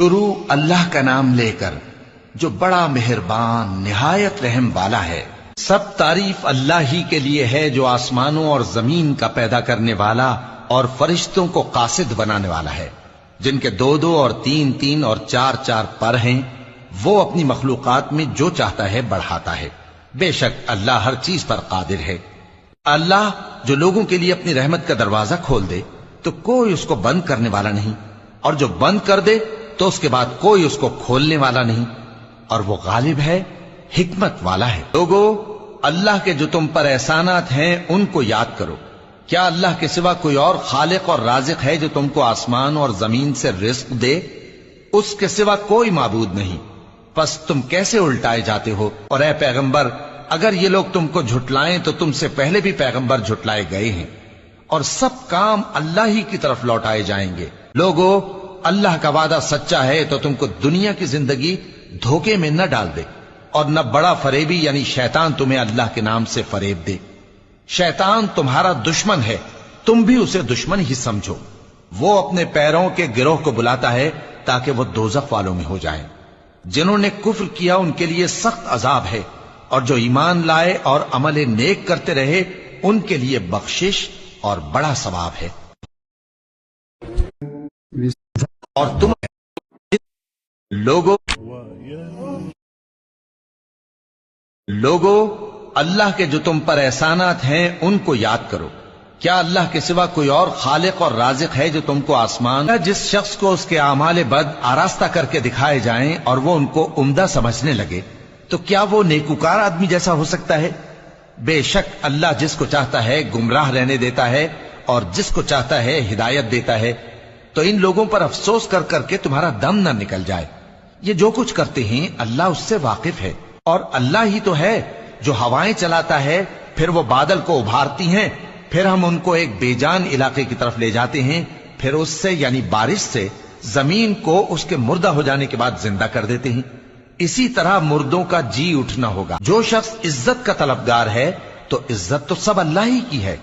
शुरू अल्लाह का नाम लेकर जो बड़ा मेहरबान निहायत रहम वाला है। सब तारीफ अल्लाह ही के लिए है जो आसमानों और जमीन का पैदा करने वाला और फरिश्तों को कासिद बनाने वाला है, जिनके दो दो और तीन तीन और चार चार पर हैं। वो अपनी मखलूकात में जो चाहता है बढ़ाता है। बेशक अल्लाह हर चीज पर कादिर है। अल्लाह जो लोगों के लिए अपनी रहमत का दरवाजा खोल दे तो कोई उसको बंद करने वाला नहीं, और जो बंद कर दे तो उसके बाद कोई उसको खोलने वाला नहीं। और वो गालिब है, हिकमत वाला है। लोगों, अल्लाह के जो तुम पर एहसानात हैं उनको याद करो। क्या अल्लाह के सिवा कोई और खालिक और राज़िक है जो तुमको आसमान और जमीन से रिस्क दे? उसके सिवा कोई माबूद नहीं। बस तुम कैसे उल्टाए जाते हो? और ऐ पैगंबर, अगर ये लोग तुमको झुटलाएं तो तुमसे पहले भी पैगंबर झुटलाए गए हैं, और सब काम अल्लाह ही की तरफ लौटाए जाएंगे। लोगों, अल्लाह का वादा सच्चा है तो तुमको दुनिया की जिंदगी धोखे में न डाल दे, और न बड़ा फरेबी यानी शैतान तुम्हें अल्लाह के नाम से फरेब दे। शैतान तुम्हारा दुश्मन है, तुम भी उसे दुश्मन ही समझो। वो अपने पैरों के गिरोह को बुलाता है ताकि वो दोजख वालों में हो जाएं। जिन्होंने कुफ्र किया उनके लिए सख्त अजाब है, और जो ईमान लाए और अमल नेक करते रहे उनके लिए बख्शिश और बड़ा सवाब है। और तुम लोगों, अल्लाह के जो तुम पर एहसानात हैं उनको याद करो। क्या अल्लाह के सिवा कोई और खालिक और राज़िक है जो तुमको आसमान, जिस शख्स को उसके आमाले बद आरास्ता करके दिखाए जाएं और वो उनको उम्दा समझने लगे, तो क्या वो नेकुकार आदमी जैसा हो सकता है? बेशक अल्लाह जिसको चाहता है गुमराह रहने देता है और जिसको चाहता है हिदायत देता है। तो इन लोगों पर अफसोस कर करके तुम्हारा दम न निकल जाए। ये जो कुछ करते हैं अल्लाह उससे वाकिफ है। और अल्लाह ही तो है जो हवाएं चलाता है, फिर वो बादल को उभारती हैं, फिर हम उनको एक बेजान इलाके की तरफ ले जाते हैं, फिर उससे यानी बारिश से जमीन को उसके मुर्दा हो जाने के बाद जिंदा कर देते हैं। इसी तरह मुर्दों का जी उठना होगा। जो शख्स इज्जत का तलबगार है तो इज्जत तो सब अल्लाह ही की है।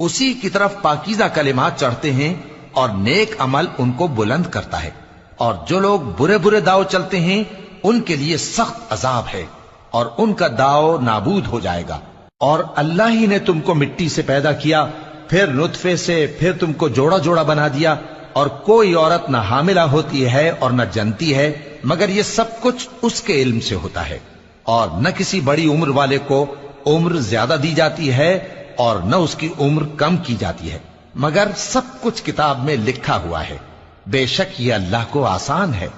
उसी की तरफ पाकीज़ा कलिमात चढ़ते हैं और नेक अमल उनको बुलंद करता है। और जो लोग बुरे बुरे दाव चलते हैं उनके लिए सख्त अजाब है, और उनका दाव नाबूद हो जाएगा। और अल्लाह ही ने तुमको मिट्टी से पैदा किया, फिर नुतफे से, फिर तुमको जोड़ा जोड़ा बना दिया। और कोई औरत न हामिला होती है और न जनती है, मगर ये सब कुछ उसके इल्म से होता है। और न किसी बड़ी उम्र वाले को उम्र ज्यादा दी जाती है और न उसकी उम्र कम की जाती है, मगर सब कुछ किताब में लिखा हुआ है। बेशक ये अल्लाह को आसान है।